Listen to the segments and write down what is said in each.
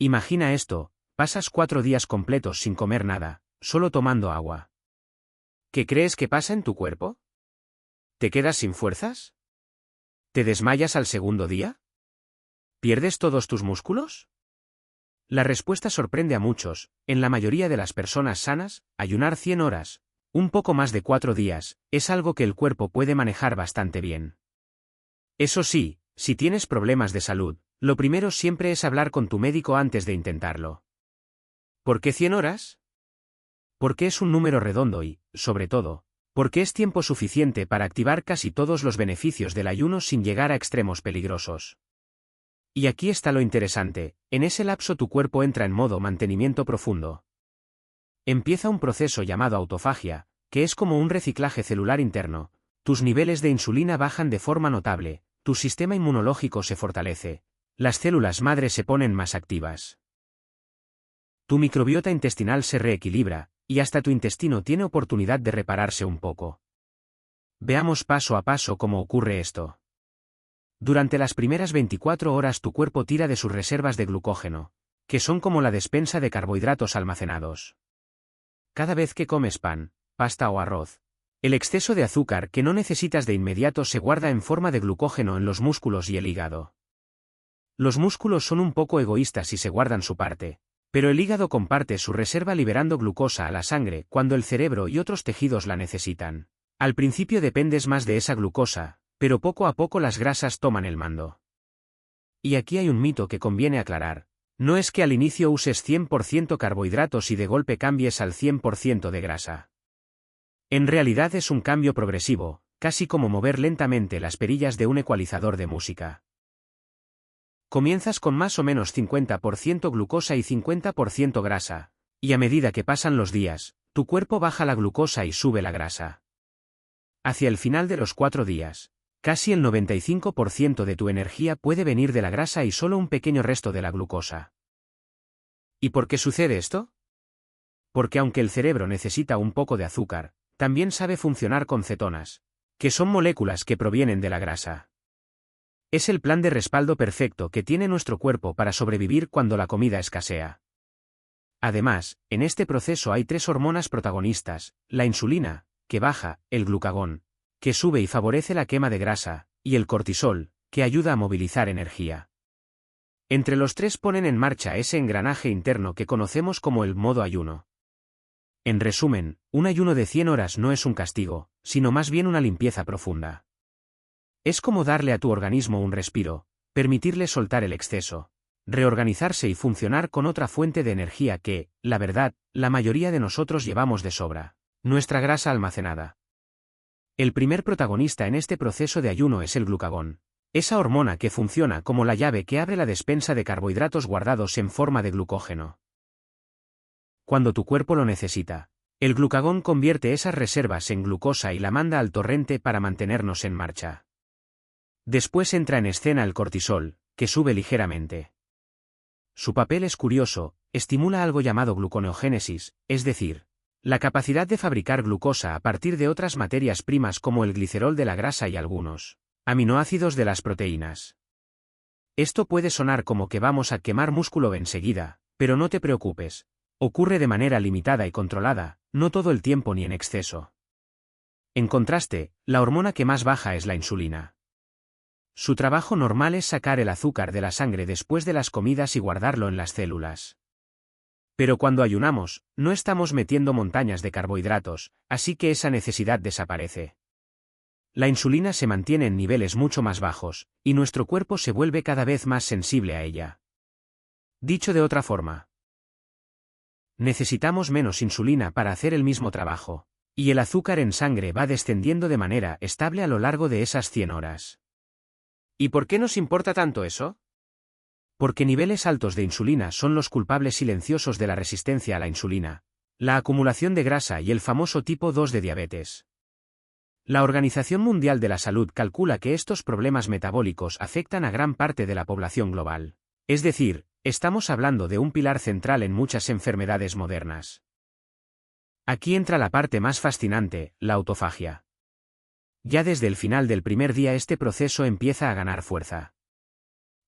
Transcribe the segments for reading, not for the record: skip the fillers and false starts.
Imagina esto, pasas 4 días completos sin comer nada, solo tomando agua. ¿Qué crees que pasa en tu cuerpo? ¿Te quedas sin fuerzas? ¿Te desmayas al segundo día? ¿Pierdes todos tus músculos? La respuesta sorprende a muchos. En la mayoría de las personas sanas, ayunar 100 horas, un poco más de 4 días, es algo que el cuerpo puede manejar bastante bien. Eso sí, si tienes problemas de salud, lo primero siempre es hablar con tu médico antes de intentarlo. ¿Por qué 100 horas? Porque es un número redondo y, sobre todo, porque es tiempo suficiente para activar casi todos los beneficios del ayuno sin llegar a extremos peligrosos. Y aquí está lo interesante, en ese lapso tu cuerpo entra en modo mantenimiento profundo. Empieza un proceso llamado autofagia, que es como un reciclaje celular interno. Tus niveles de insulina bajan de forma notable, tu sistema inmunológico se fortalece, las células madre se ponen más activas. Tu microbiota intestinal se reequilibra, y hasta tu intestino tiene oportunidad de repararse un poco. Veamos paso a paso cómo ocurre esto. Durante las primeras 24 horas tu cuerpo tira de sus reservas de glucógeno, que son como la despensa de carbohidratos almacenados. Cada vez que comes pan, pasta o arroz, el exceso de azúcar que no necesitas de inmediato se guarda en forma de glucógeno en los músculos y el hígado. Los músculos son un poco egoístas y se guardan su parte, pero el hígado comparte su reserva liberando glucosa a la sangre cuando el cerebro y otros tejidos la necesitan. Al principio dependes más de esa glucosa, pero poco a poco las grasas toman el mando. Y aquí hay un mito que conviene aclarar. No es que al inicio uses 100% carbohidratos y de golpe cambies al 100% de grasa. En realidad es un cambio progresivo, casi como mover lentamente las perillas de un ecualizador de música. Comienzas con más o menos 50% glucosa y 50% grasa, y a medida que pasan los días, tu cuerpo baja la glucosa y sube la grasa. Hacia el final de los 4 días, casi el 95% de tu energía puede venir de la grasa y solo un pequeño resto de la glucosa. ¿Y por qué sucede esto? Porque aunque el cerebro necesita un poco de azúcar, también sabe funcionar con cetonas, que son moléculas que provienen de la grasa. Es el plan de respaldo perfecto que tiene nuestro cuerpo para sobrevivir cuando la comida escasea. Además, en este proceso hay 3 hormonas protagonistas, la insulina, que baja, el glucagón, que sube y favorece la quema de grasa, y el cortisol, que ayuda a movilizar energía. Entre los 3 ponen en marcha ese engranaje interno que conocemos como el modo ayuno. En resumen, un ayuno de 100 horas no es un castigo, sino más bien una limpieza profunda. Es como darle a tu organismo un respiro, permitirle soltar el exceso, reorganizarse y funcionar con otra fuente de energía que, la verdad, la mayoría de nosotros llevamos de sobra, nuestra grasa almacenada. El primer protagonista en este proceso de ayuno es el glucagón, esa hormona que funciona como la llave que abre la despensa de carbohidratos guardados en forma de glucógeno. Cuando tu cuerpo lo necesita, el glucagón convierte esas reservas en glucosa y la manda al torrente para mantenernos en marcha. Después entra en escena el cortisol, que sube ligeramente. Su papel es curioso, estimula algo llamado gluconeogénesis, es decir, la capacidad de fabricar glucosa a partir de otras materias primas como el glicerol de la grasa y algunos aminoácidos de las proteínas. Esto puede sonar como que vamos a quemar músculo enseguida, pero no te preocupes, ocurre de manera limitada y controlada, no todo el tiempo ni en exceso. En contraste, la hormona que más baja es la insulina. Su trabajo normal es sacar el azúcar de la sangre después de las comidas y guardarlo en las células. Pero cuando ayunamos, no estamos metiendo montañas de carbohidratos, así que esa necesidad desaparece. La insulina se mantiene en niveles mucho más bajos, y nuestro cuerpo se vuelve cada vez más sensible a ella. Dicho de otra forma, necesitamos menos insulina para hacer el mismo trabajo, y el azúcar en sangre va descendiendo de manera estable a lo largo de esas 100 horas. ¿Y por qué nos importa tanto eso? Porque niveles altos de insulina son los culpables silenciosos de la resistencia a la insulina, la acumulación de grasa y el famoso tipo 2 de diabetes. La Organización Mundial de la Salud calcula que estos problemas metabólicos afectan a gran parte de la población global. Es decir, estamos hablando de un pilar central en muchas enfermedades modernas. Aquí entra la parte más fascinante, la autofagia. Ya desde el final del primer día este proceso empieza a ganar fuerza.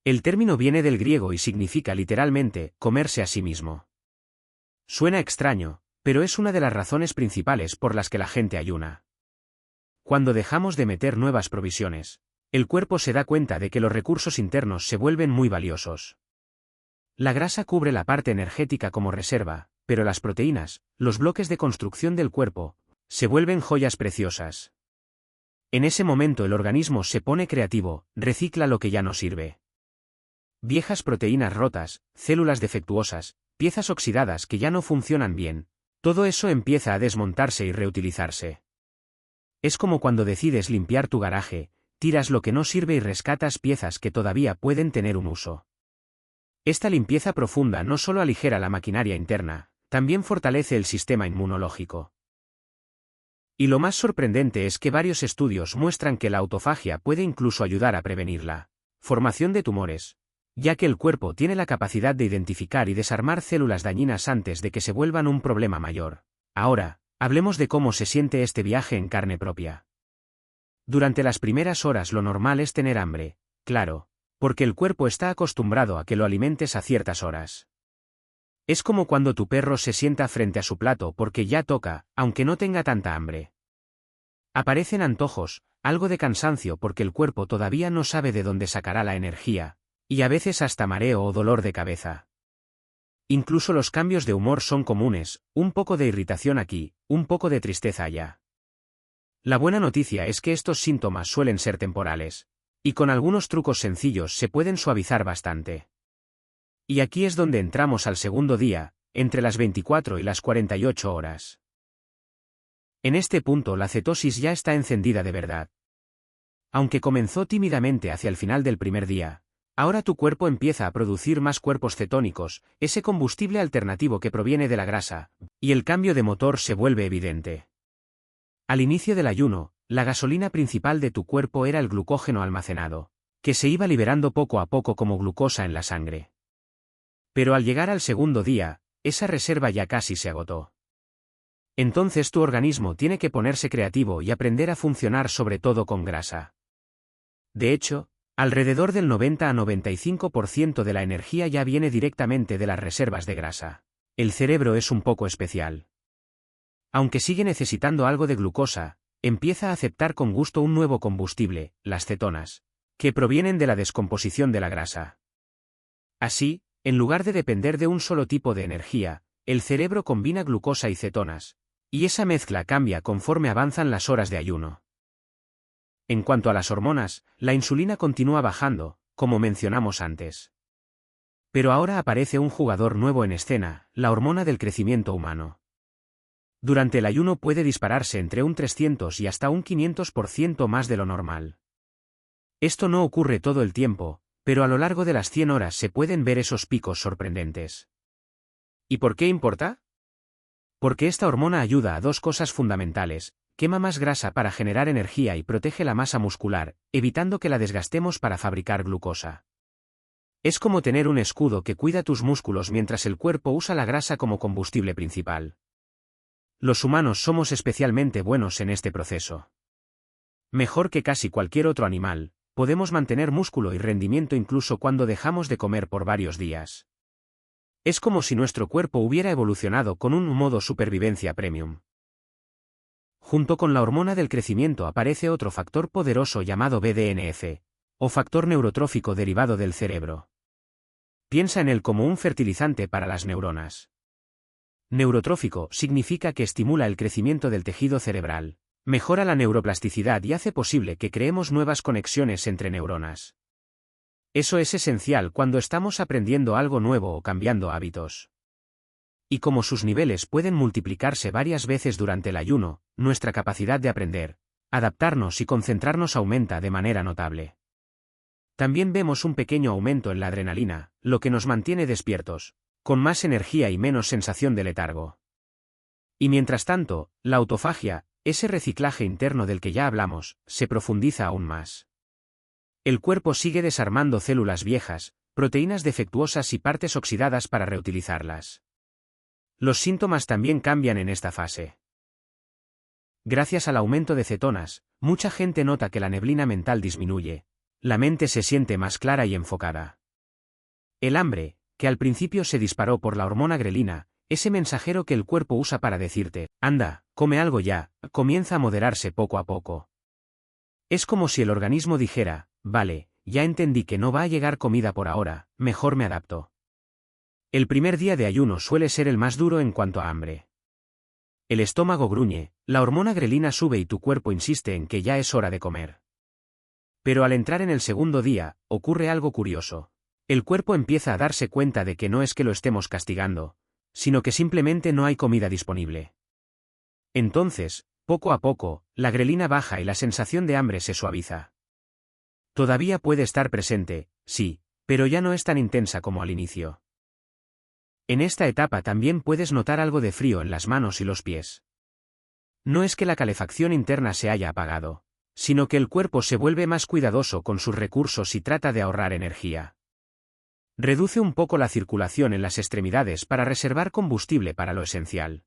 El término viene del griego y significa literalmente comerse a sí mismo. Suena extraño, pero es una de las razones principales por las que la gente ayuna. Cuando dejamos de meter nuevas provisiones, el cuerpo se da cuenta de que los recursos internos se vuelven muy valiosos. La grasa cubre la parte energética como reserva, pero las proteínas, los bloques de construcción del cuerpo, se vuelven joyas preciosas. En ese momento el organismo se pone creativo, recicla lo que ya no sirve. Viejas proteínas rotas, células defectuosas, piezas oxidadas que ya no funcionan bien, todo eso empieza a desmontarse y reutilizarse. Es como cuando decides limpiar tu garaje, tiras lo que no sirve y rescatas piezas que todavía pueden tener un uso. Esta limpieza profunda no solo aligera la maquinaria interna, también fortalece el sistema inmunológico. Y lo más sorprendente es que varios estudios muestran que la autofagia puede incluso ayudar a prevenir la formación de tumores, ya que el cuerpo tiene la capacidad de identificar y desarmar células dañinas antes de que se vuelvan un problema mayor. Ahora, hablemos de cómo se siente este viaje en carne propia. Durante las primeras horas lo normal es tener hambre, claro, porque el cuerpo está acostumbrado a que lo alimentes a ciertas horas. Es como cuando tu perro se sienta frente a su plato porque ya toca, aunque no tenga tanta hambre. Aparecen antojos, algo de cansancio porque el cuerpo todavía no sabe de dónde sacará la energía, y a veces hasta mareo o dolor de cabeza. Incluso los cambios de humor son comunes, un poco de irritación aquí, un poco de tristeza allá. La buena noticia es que estos síntomas suelen ser temporales, y con algunos trucos sencillos se pueden suavizar bastante. Y aquí es donde entramos al segundo día, entre las 24 y las 48 horas. En este punto la cetosis ya está encendida de verdad. Aunque comenzó tímidamente hacia el final del primer día, ahora tu cuerpo empieza a producir más cuerpos cetónicos, ese combustible alternativo que proviene de la grasa, y el cambio de motor se vuelve evidente. Al inicio del ayuno, la gasolina principal de tu cuerpo era el glucógeno almacenado, que se iba liberando poco a poco como glucosa en la sangre. Pero al llegar al segundo día, esa reserva ya casi se agotó. Entonces tu organismo tiene que ponerse creativo y aprender a funcionar sobre todo con grasa. De hecho, alrededor del 90 a 95% de la energía ya viene directamente de las reservas de grasa. El cerebro es un poco especial. Aunque sigue necesitando algo de glucosa, empieza a aceptar con gusto un nuevo combustible, las cetonas, que provienen de la descomposición de la grasa. Así, en lugar de depender de un solo tipo de energía, el cerebro combina glucosa y cetonas, y esa mezcla cambia conforme avanzan las horas de ayuno. En cuanto a las hormonas, la insulina continúa bajando, como mencionamos antes. Pero ahora aparece un jugador nuevo en escena, la hormona del crecimiento humano. Durante el ayuno puede dispararse entre un 300 y hasta un 500% más de lo normal. Esto no ocurre todo el tiempo, pero a lo largo de las 100 horas se pueden ver esos picos sorprendentes. ¿Y por qué importa? Porque esta hormona ayuda a dos cosas fundamentales: quema más grasa para generar energía y protege la masa muscular, evitando que la desgastemos para fabricar glucosa. Es como tener un escudo que cuida tus músculos mientras el cuerpo usa la grasa como combustible principal. Los humanos somos especialmente buenos en este proceso. Mejor que casi cualquier otro animal, podemos mantener músculo y rendimiento incluso cuando dejamos de comer por varios días. Es como si nuestro cuerpo hubiera evolucionado con un modo supervivencia premium. Junto con la hormona del crecimiento aparece otro factor poderoso llamado BDNF, o factor neurotrófico derivado del cerebro. Piensa en él como un fertilizante para las neuronas. Neurotrófico significa que estimula el crecimiento del tejido cerebral, mejora la neuroplasticidad y hace posible que creemos nuevas conexiones entre neuronas. Eso es esencial cuando estamos aprendiendo algo nuevo o cambiando hábitos. Y como sus niveles pueden multiplicarse varias veces durante el ayuno, nuestra capacidad de aprender, adaptarnos y concentrarnos aumenta de manera notable. También vemos un pequeño aumento en la adrenalina, lo que nos mantiene despiertos, con más energía y menos sensación de letargo. Y mientras tanto, la autofagia, ese reciclaje interno del que ya hablamos, se profundiza aún más. El cuerpo sigue desarmando células viejas, proteínas defectuosas y partes oxidadas para reutilizarlas. Los síntomas también cambian en esta fase. Gracias al aumento de cetonas, mucha gente nota que la neblina mental disminuye, La mente se siente más clara y enfocada. El hambre, que al principio se disparó por la hormona grelina, ese mensajero que el cuerpo usa para decirte, anda, come algo ya, comienza a moderarse poco a poco. Es como si el organismo dijera, vale, ya entendí que no va a llegar comida por ahora, mejor me adapto. El primer día de ayuno suele ser el más duro en cuanto a hambre. El estómago gruñe, la hormona grelina sube y tu cuerpo insiste en que ya es hora de comer. Pero al entrar en el segundo día, ocurre algo curioso. El cuerpo empieza a darse cuenta de que no es que lo estemos castigando, sino que simplemente no hay comida disponible. Entonces, poco a poco, la grelina baja y la sensación de hambre se suaviza. Todavía puede estar presente, sí, pero ya no es tan intensa como al inicio. En esta etapa también puedes notar algo de frío en las manos y los pies. No es que la calefacción interna se haya apagado, sino que el cuerpo se vuelve más cuidadoso con sus recursos y trata de ahorrar energía. Reduce un poco la circulación en las extremidades para reservar combustible para lo esencial.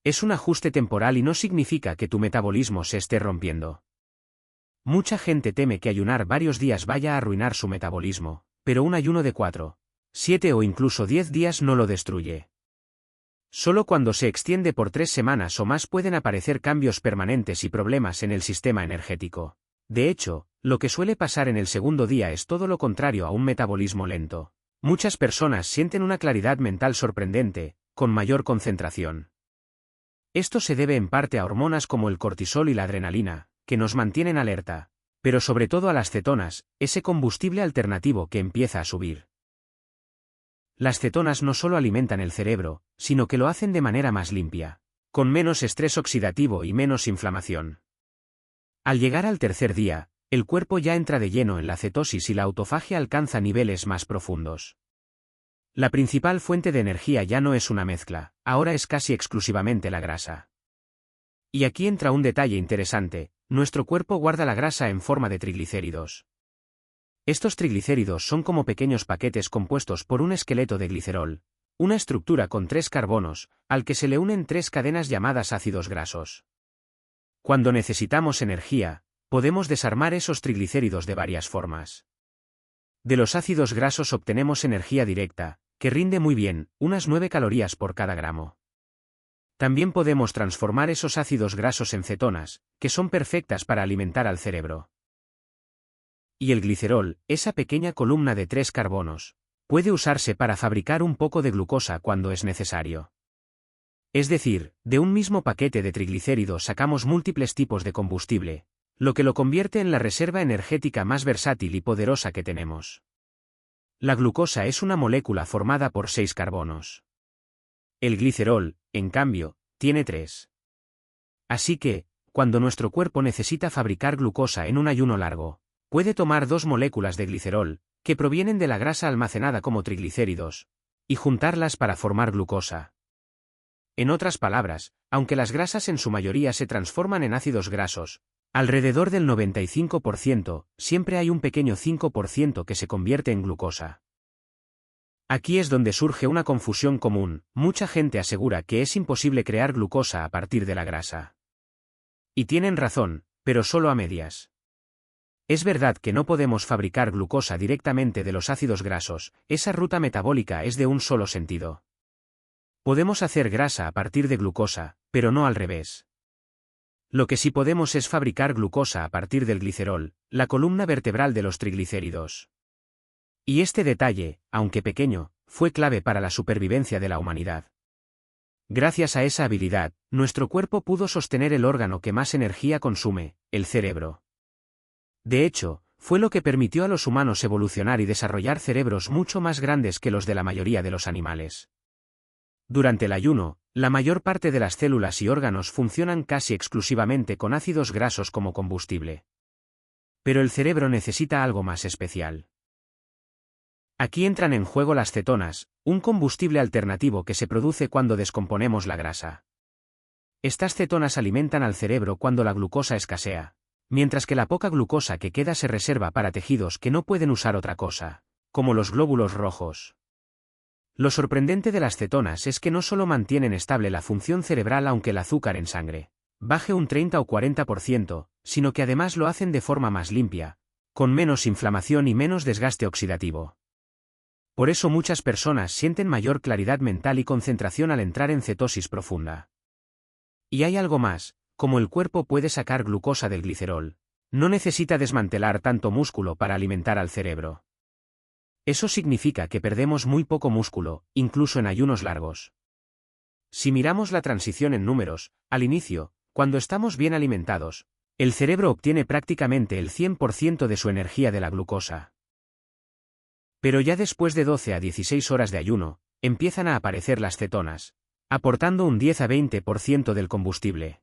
Es un ajuste temporal y no significa que tu metabolismo se esté rompiendo. Mucha gente teme que ayunar varios días vaya a arruinar su metabolismo, pero un ayuno de 4, 7 o incluso 10 días no lo destruye. Solo cuando se extiende por 3 semanas o más pueden aparecer cambios permanentes y problemas en el sistema energético. De hecho, lo que suele pasar en el segundo día es todo lo contrario a un metabolismo lento. Muchas personas sienten una claridad mental sorprendente, con mayor concentración. Esto se debe en parte a hormonas como el cortisol y la adrenalina, que nos mantienen alerta, pero sobre todo a las cetonas, ese combustible alternativo que empieza a subir. Las cetonas no solo alimentan el cerebro, sino que lo hacen de manera más limpia, con menos estrés oxidativo y menos inflamación. Al llegar al tercer día, el cuerpo ya entra de lleno en la cetosis y la autofagia alcanza niveles más profundos. La principal fuente de energía ya no es una mezcla, ahora es casi exclusivamente la grasa. Y aquí entra un detalle interesante, nuestro cuerpo guarda la grasa en forma de triglicéridos. Estos triglicéridos son como pequeños paquetes compuestos por un esqueleto de glicerol, una estructura con 3 carbonos, al que se le unen 3 cadenas llamadas ácidos grasos. Cuando necesitamos energía, podemos desarmar esos triglicéridos de varias formas. De los ácidos grasos obtenemos energía directa, que rinde muy bien, unas 9 calorías por cada gramo. También podemos transformar esos ácidos grasos en cetonas, que son perfectas para alimentar al cerebro. Y el glicerol, esa pequeña columna de 3 carbonos, puede usarse para fabricar un poco de glucosa cuando es necesario. Es decir, de un mismo paquete de triglicéridos sacamos múltiples tipos de combustible, lo que lo convierte en la reserva energética más versátil y poderosa que tenemos. La glucosa es una molécula formada por 6 carbonos. El glicerol, en cambio, tiene 3. Así que, cuando nuestro cuerpo necesita fabricar glucosa en un ayuno largo, puede tomar 2 moléculas de glicerol, que provienen de la grasa almacenada como triglicéridos, y juntarlas para formar glucosa. En otras palabras, aunque las grasas en su mayoría se transforman en ácidos grasos, alrededor del 95%, siempre hay un pequeño 5% que se convierte en glucosa. Aquí es donde surge una confusión común, mucha gente asegura que es imposible crear glucosa a partir de la grasa. Y tienen razón, pero solo a medias. Es verdad que no podemos fabricar glucosa directamente de los ácidos grasos, esa ruta metabólica es de un solo sentido. Podemos hacer grasa a partir de glucosa, pero no al revés. Lo que sí podemos es fabricar glucosa a partir del glicerol, la columna vertebral de los triglicéridos. Y este detalle, aunque pequeño, fue clave para la supervivencia de la humanidad. Gracias a esa habilidad, nuestro cuerpo pudo sostener el órgano que más energía consume, el cerebro. De hecho, fue lo que permitió a los humanos evolucionar y desarrollar cerebros mucho más grandes que los de la mayoría de los animales. Durante el ayuno, la mayor parte de las células y órganos funcionan casi exclusivamente con ácidos grasos como combustible. Pero el cerebro necesita algo más especial. Aquí entran en juego las cetonas, un combustible alternativo que se produce cuando descomponemos la grasa. Estas cetonas alimentan al cerebro cuando la glucosa escasea, mientras que la poca glucosa que queda se reserva para tejidos que no pueden usar otra cosa, como los glóbulos rojos. Lo sorprendente de las cetonas es que no solo mantienen estable la función cerebral aunque el azúcar en sangre baje un 30 o 40%, sino que además lo hacen de forma más limpia, con menos inflamación y menos desgaste oxidativo. Por eso muchas personas sienten mayor claridad mental y concentración al entrar en cetosis profunda. Y hay algo más, como el cuerpo puede sacar glucosa del glicerol, no necesita desmantelar tanto músculo para alimentar al cerebro. Eso significa que perdemos muy poco músculo, incluso en ayunos largos. Si miramos la transición en números, al inicio, cuando estamos bien alimentados, el cerebro obtiene prácticamente el 100% de su energía de la glucosa. Pero ya después de 12 a 16 horas de ayuno, empiezan a aparecer las cetonas, aportando un 10 a 20% del combustible.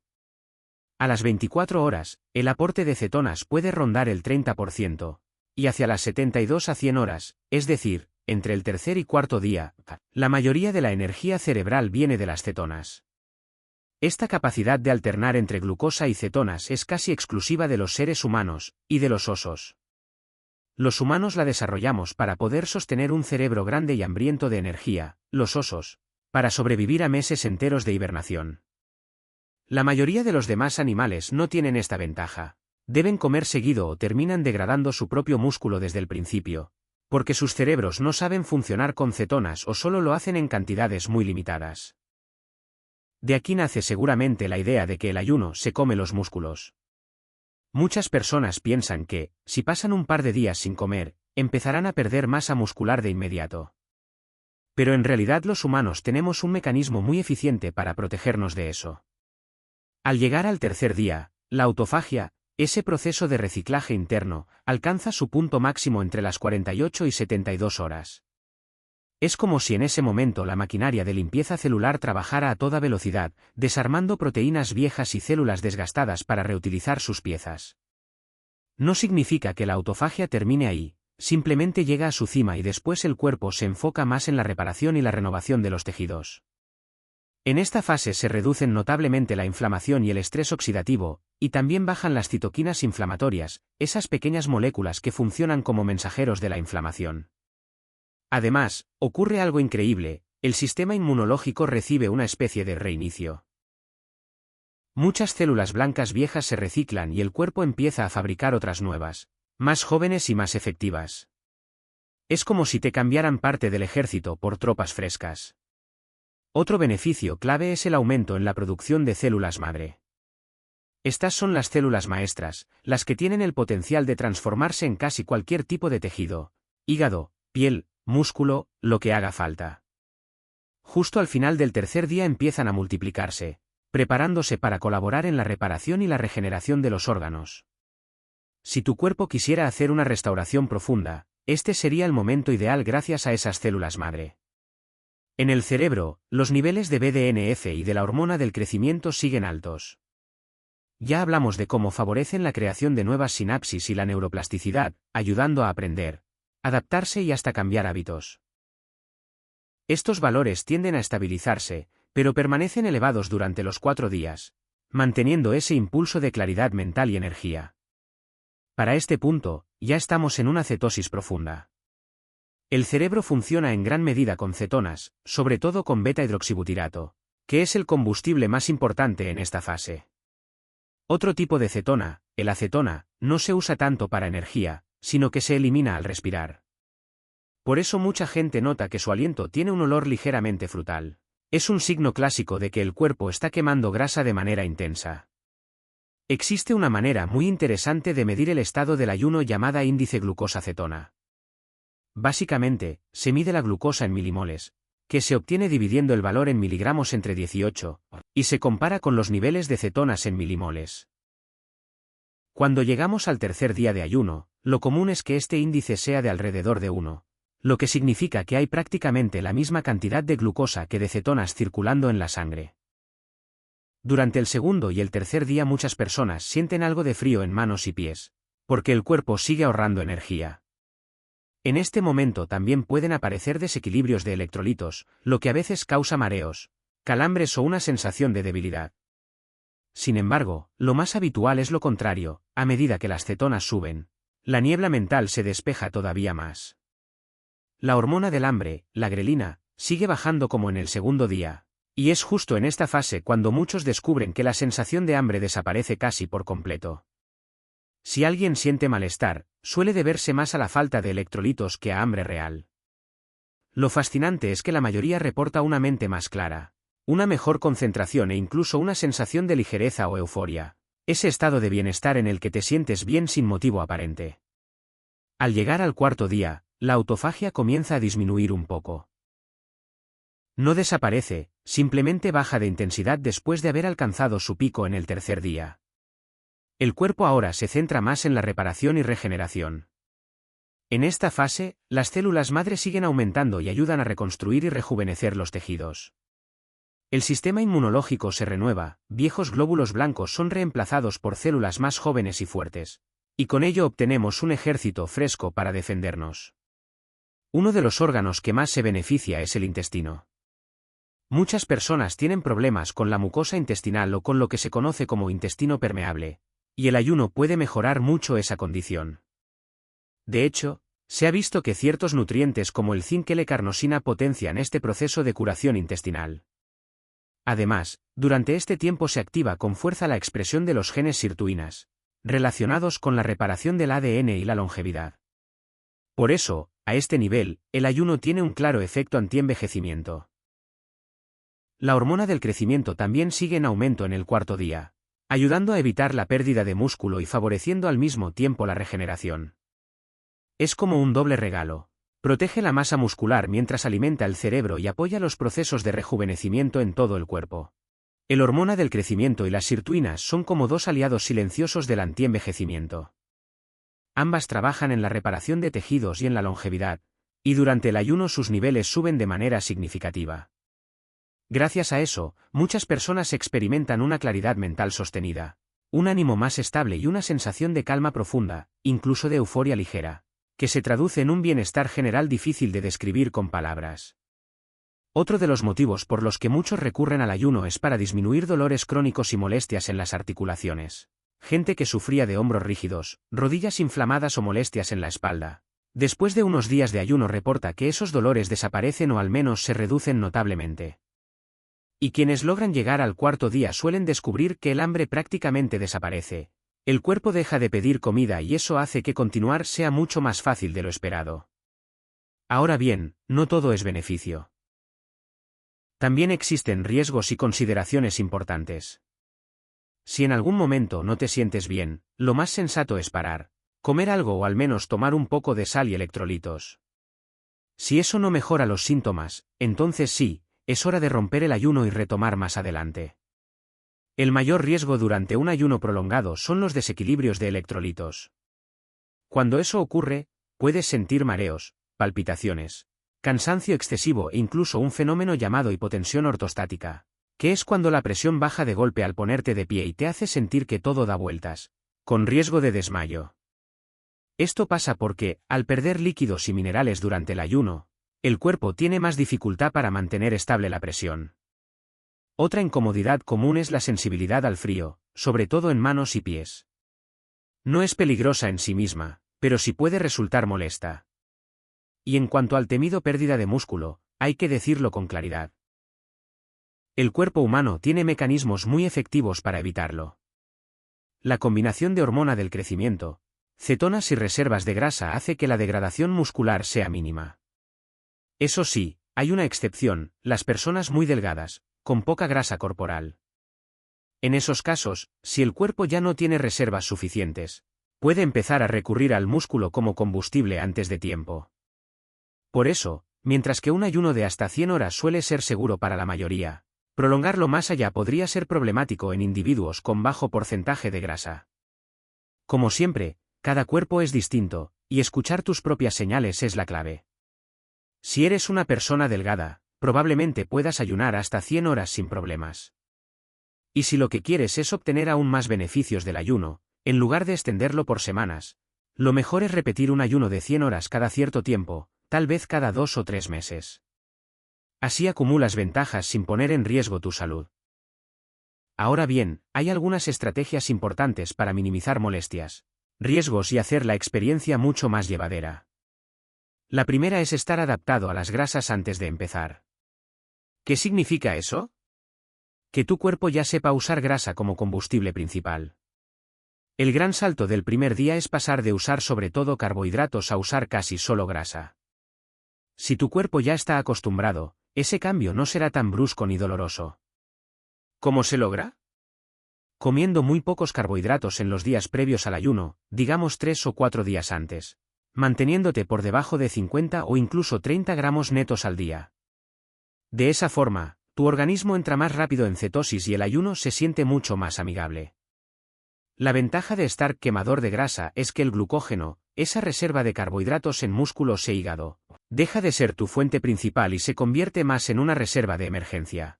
A las 24 horas, el aporte de cetonas puede rondar el 30%, y hacia las 72 a 100 horas, es decir, entre el tercer y cuarto día, la mayoría de la energía cerebral viene de las cetonas. Esta capacidad de alternar entre glucosa y cetonas es casi exclusiva de los seres humanos, y de los osos. Los humanos la desarrollamos para poder sostener un cerebro grande y hambriento de energía, los osos, para sobrevivir a meses enteros de hibernación. La mayoría de los demás animales no tienen esta ventaja. Deben comer seguido o terminan degradando su propio músculo desde el principio, porque sus cerebros no saben funcionar con cetonas o solo lo hacen en cantidades muy limitadas. De aquí nace seguramente la idea de que el ayuno se come los músculos. Muchas personas piensan que, si pasan un par de días sin comer, empezarán a perder masa muscular de inmediato. Pero en realidad los humanos tenemos un mecanismo muy eficiente para protegernos de eso. Al llegar al tercer día, la autofagia, ese proceso de reciclaje interno, alcanza su punto máximo entre las 48 y 72 horas. Es como si en ese momento la maquinaria de limpieza celular trabajara a toda velocidad, desarmando proteínas viejas y células desgastadas para reutilizar sus piezas. No significa que la autofagia termine ahí, simplemente llega a su cima y después el cuerpo se enfoca más en la reparación y la renovación de los tejidos. En esta fase se reducen notablemente la inflamación y el estrés oxidativo, y también bajan las citoquinas inflamatorias, esas pequeñas moléculas que funcionan como mensajeros de la inflamación. Además, ocurre algo increíble, el sistema inmunológico recibe una especie de reinicio. Muchas células blancas viejas se reciclan y el cuerpo empieza a fabricar otras nuevas, más jóvenes y más efectivas. Es como si te cambiaran parte del ejército por tropas frescas. Otro beneficio clave es el aumento en la producción de células madre. Estas son las células maestras, las que tienen el potencial de transformarse en casi cualquier tipo de tejido, hígado, piel, músculo, lo que haga falta. Justo al final del tercer día empiezan a multiplicarse, preparándose para colaborar en la reparación y la regeneración de los órganos. Si tu cuerpo quisiera hacer una restauración profunda, este sería el momento ideal gracias a esas células madre. En el cerebro, los niveles de BDNF y de la hormona del crecimiento siguen altos. Ya hablamos de cómo favorecen la creación de nuevas sinapsis y la neuroplasticidad, ayudando a aprender, adaptarse y hasta cambiar hábitos. Estos valores tienden a estabilizarse, pero permanecen elevados durante los 4 días, manteniendo ese impulso de claridad mental y energía. Para este punto, ya estamos en una cetosis profunda. El cerebro funciona en gran medida con cetonas, sobre todo con beta-hidroxibutirato, que es el combustible más importante en esta fase. Otro tipo de cetona, el acetona, no se usa tanto para energía, sino que se elimina al respirar. Por eso mucha gente nota que su aliento tiene un olor ligeramente frutal. Es un signo clásico de que el cuerpo está quemando grasa de manera intensa. Existe una manera muy interesante de medir el estado del ayuno llamada índice glucosa-cetona. Básicamente, se mide la glucosa en milimoles, que se obtiene dividiendo el valor en miligramos entre 18, y se compara con los niveles de cetonas en milimoles. Cuando llegamos al tercer día de ayuno, lo común es que este índice sea de alrededor de 1, lo que significa que hay prácticamente la misma cantidad de glucosa que de cetonas circulando en la sangre. Durante el segundo y el tercer día muchas personas sienten algo de frío en manos y pies, porque el cuerpo sigue ahorrando energía. En este momento también pueden aparecer desequilibrios de electrolitos, lo que a veces causa mareos, calambres o una sensación de debilidad. Sin embargo, lo más habitual es lo contrario, a medida que las cetonas suben, la niebla mental se despeja todavía más. La hormona del hambre, la grelina, sigue bajando como en el segundo día, y es justo en esta fase cuando muchos descubren que la sensación de hambre desaparece casi por completo. Si alguien siente malestar, suele deberse más a la falta de electrolitos que a hambre real. Lo fascinante es que la mayoría reporta una mente más clara, una mejor concentración e incluso una sensación de ligereza o euforia, ese estado de bienestar en el que te sientes bien sin motivo aparente. Al llegar al cuarto día, la autofagia comienza a disminuir un poco. No desaparece, simplemente baja de intensidad después de haber alcanzado su pico en el tercer día. El cuerpo ahora se centra más en la reparación y regeneración. En esta fase, las células madre siguen aumentando y ayudan a reconstruir y rejuvenecer los tejidos. El sistema inmunológico se renueva, viejos glóbulos blancos son reemplazados por células más jóvenes y fuertes, y con ello obtenemos un ejército fresco para defendernos. Uno de los órganos que más se beneficia es el intestino. Muchas personas tienen problemas con la mucosa intestinal o con lo que se conoce como intestino permeable, y el ayuno puede mejorar mucho esa condición. De hecho, se ha visto que ciertos nutrientes como el zinc y la L-carnosina potencian este proceso de curación intestinal. Además, durante este tiempo se activa con fuerza la expresión de los genes sirtuinas, relacionados con la reparación del ADN y la longevidad. Por eso, a este nivel, el ayuno tiene un claro efecto antienvejecimiento. La hormona del crecimiento también sigue en aumento en el cuarto día, ayudando a evitar la pérdida de músculo y favoreciendo al mismo tiempo la regeneración. Es como un doble regalo. Protege la masa muscular mientras alimenta el cerebro y apoya los procesos de rejuvenecimiento en todo el cuerpo. El hormona del crecimiento y las sirtuinas son como dos aliados silenciosos del antienvejecimiento. Ambas trabajan en la reparación de tejidos y en la longevidad, y durante el ayuno sus niveles suben de manera significativa. Gracias a eso, muchas personas experimentan una claridad mental sostenida, un ánimo más estable y una sensación de calma profunda, incluso de euforia ligera, que se traduce en un bienestar general difícil de describir con palabras. Otro de los motivos por los que muchos recurren al ayuno es para disminuir dolores crónicos y molestias en las articulaciones. Gente que sufría de hombros rígidos, rodillas inflamadas o molestias en la espalda. Después de unos días de ayuno reporta que esos dolores desaparecen o al menos se reducen notablemente. Y quienes logran llegar al cuarto día suelen descubrir que el hambre prácticamente desaparece. El cuerpo deja de pedir comida y eso hace que continuar sea mucho más fácil de lo esperado. Ahora bien, no todo es beneficio. También existen riesgos y consideraciones importantes. Si en algún momento no te sientes bien, lo más sensato es parar, comer algo o al menos tomar un poco de sal y electrolitos. Si eso no mejora los síntomas, entonces sí, es hora de romper el ayuno y retomar más adelante. El mayor riesgo durante un ayuno prolongado son los desequilibrios de electrolitos. Cuando eso ocurre, puedes sentir mareos, palpitaciones, cansancio excesivo e incluso un fenómeno llamado hipotensión ortostática, que es cuando la presión baja de golpe al ponerte de pie y te hace sentir que todo da vueltas, con riesgo de desmayo. Esto pasa porque, al perder líquidos y minerales durante el ayuno, el cuerpo tiene más dificultad para mantener estable la presión. Otra incomodidad común es la sensibilidad al frío, sobre todo en manos y pies. No es peligrosa en sí misma, pero sí puede resultar molesta. Y en cuanto al temido pérdida de músculo, hay que decirlo con claridad. El cuerpo humano tiene mecanismos muy efectivos para evitarlo. La combinación de hormona del crecimiento, cetonas y reservas de grasa hace que la degradación muscular sea mínima. Eso sí, hay una excepción, las personas muy delgadas, con poca grasa corporal. En esos casos, si el cuerpo ya no tiene reservas suficientes, puede empezar a recurrir al músculo como combustible antes de tiempo. Por eso, mientras que un ayuno de hasta 100 horas suele ser seguro para la mayoría, prolongarlo más allá podría ser problemático en individuos con bajo porcentaje de grasa. Como siempre, cada cuerpo es distinto, y escuchar tus propias señales es la clave. Si eres una persona delgada, probablemente puedas ayunar hasta 100 horas sin problemas. Y si lo que quieres es obtener aún más beneficios del ayuno, en lugar de extenderlo por semanas, lo mejor es repetir un ayuno de 100 horas cada cierto tiempo, tal vez cada 2 o 3 meses. Así acumulas ventajas sin poner en riesgo tu salud. Ahora bien, hay algunas estrategias importantes para minimizar molestias, riesgos y hacer la experiencia mucho más llevadera. La primera es estar adaptado a las grasas antes de empezar. ¿Qué significa eso? Que tu cuerpo ya sepa usar grasa como combustible principal. El gran salto del primer día es pasar de usar sobre todo carbohidratos a usar casi solo grasa. Si tu cuerpo ya está acostumbrado, ese cambio no será tan brusco ni doloroso. ¿Cómo se logra? Comiendo muy pocos carbohidratos en los días previos al ayuno, digamos 3 o 4 días antes, manteniéndote por debajo de 50 o incluso 30 gramos netos al día. De esa forma, tu organismo entra más rápido en cetosis y el ayuno se siente mucho más amigable. La ventaja de estar quemador de grasa es que el glucógeno, esa reserva de carbohidratos en músculos e hígado, deja de ser tu fuente principal y se convierte más en una reserva de emergencia.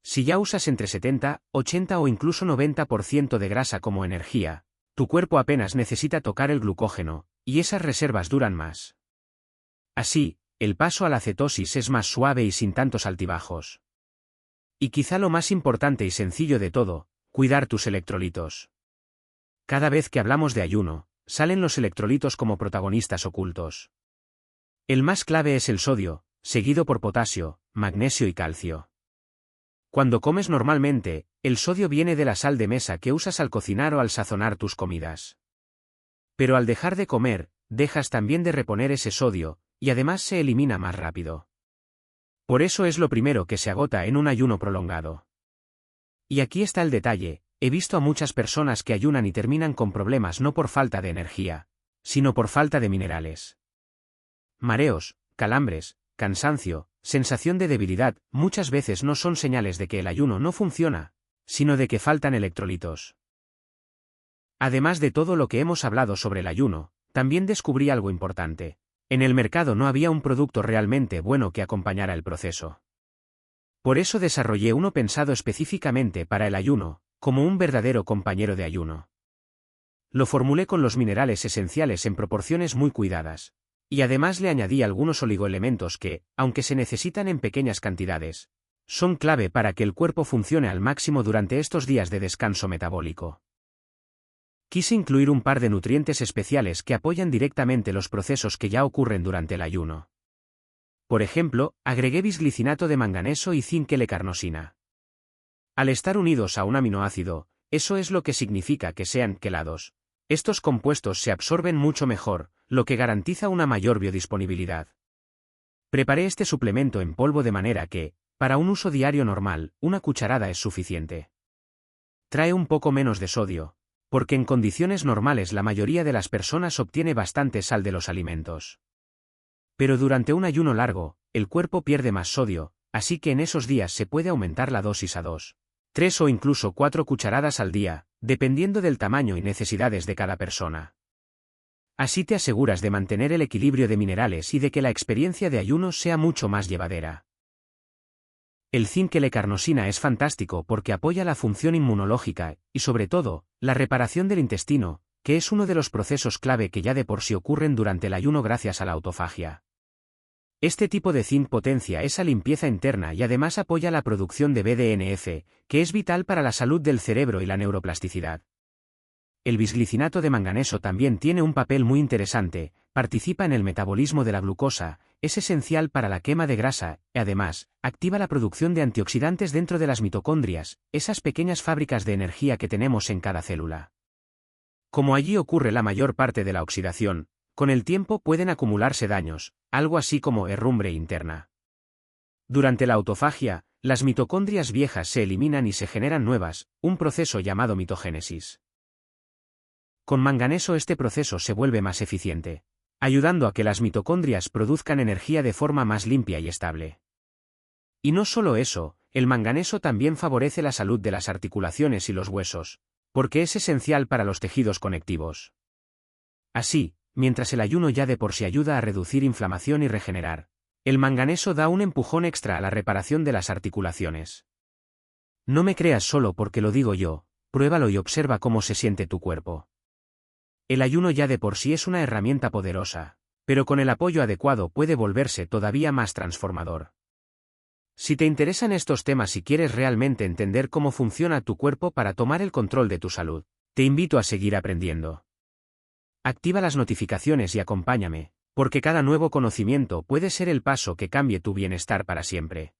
Si ya usas entre 70, 80 o incluso 90% de grasa como energía, tu cuerpo apenas necesita tocar el glucógeno, y esas reservas duran más. Así, el paso a la cetosis es más suave y sin tantos altibajos. Y quizá lo más importante y sencillo de todo, cuidar tus electrolitos. Cada vez que hablamos de ayuno, salen los electrolitos como protagonistas ocultos. El más clave es el sodio, seguido por potasio, magnesio y calcio. Cuando comes normalmente, el sodio viene de la sal de mesa que usas al cocinar o al sazonar tus comidas. Pero al dejar de comer, dejas también de reponer ese sodio, y además se elimina más rápido. Por eso es lo primero que se agota en un ayuno prolongado. Y aquí está el detalle, he visto a muchas personas que ayunan y terminan con problemas no por falta de energía, sino por falta de minerales. Mareos, calambres, cansancio, sensación de debilidad, muchas veces no son señales de que el ayuno no funciona, sino de que faltan electrolitos. Además de todo lo que hemos hablado sobre el ayuno, también descubrí algo importante. En el mercado no había un producto realmente bueno que acompañara el proceso. Por eso desarrollé uno pensado específicamente para el ayuno, como un verdadero compañero de ayuno. Lo formulé con los minerales esenciales en proporciones muy cuidadas, y además le añadí algunos oligoelementos que, aunque se necesitan en pequeñas cantidades, son clave para que el cuerpo funcione al máximo durante estos días de descanso metabólico. Quise incluir un par de nutrientes especiales que apoyan directamente los procesos que ya ocurren durante el ayuno. Por ejemplo, agregué bisglicinato de manganeso y zinc L-carnosina. Al estar unidos a un aminoácido, eso es lo que significa que sean quelados. Estos compuestos se absorben mucho mejor, lo que garantiza una mayor biodisponibilidad. Preparé este suplemento en polvo de manera que, para un uso diario normal, una cucharada es suficiente. Trae un poco menos de sodio, porque en condiciones normales la mayoría de las personas obtiene bastante sal de los alimentos. Pero durante un ayuno largo, el cuerpo pierde más sodio, así que en esos días se puede aumentar la dosis a 2, 3 o incluso 4 cucharadas al día, dependiendo del tamaño y necesidades de cada persona. Así te aseguras de mantener el equilibrio de minerales y de que la experiencia de ayuno sea mucho más llevadera. El zinc L-carnosina es fantástico porque apoya la función inmunológica y, sobre todo, la reparación del intestino, que es uno de los procesos clave que ya de por sí ocurren durante el ayuno gracias a la autofagia. Este tipo de zinc potencia esa limpieza interna y además apoya la producción de BDNF, que es vital para la salud del cerebro y la neuroplasticidad. El bisglicinato de manganeso también tiene un papel muy interesante, participa en el metabolismo de la glucosa, es esencial para la quema de grasa, y además, activa la producción de antioxidantes dentro de las mitocondrias, esas pequeñas fábricas de energía que tenemos en cada célula. Como allí ocurre la mayor parte de la oxidación, con el tiempo pueden acumularse daños, algo así como herrumbre interna. Durante la autofagia, las mitocondrias viejas se eliminan y se generan nuevas, un proceso llamado mitogénesis. Con manganeso este proceso se vuelve más eficiente, ayudando a que las mitocondrias produzcan energía de forma más limpia y estable. Y no solo eso, el manganeso también favorece la salud de las articulaciones y los huesos, porque es esencial para los tejidos conectivos. Así, mientras el ayuno ya de por sí ayuda a reducir inflamación y regenerar, el manganeso da un empujón extra a la reparación de las articulaciones. No me creas solo porque lo digo yo, pruébalo y observa cómo se siente tu cuerpo. El ayuno ya de por sí es una herramienta poderosa, pero con el apoyo adecuado puede volverse todavía más transformador. Si te interesan estos temas y quieres realmente entender cómo funciona tu cuerpo para tomar el control de tu salud, te invito a seguir aprendiendo. Activa las notificaciones y acompáñame, porque cada nuevo conocimiento puede ser el paso que cambie tu bienestar para siempre.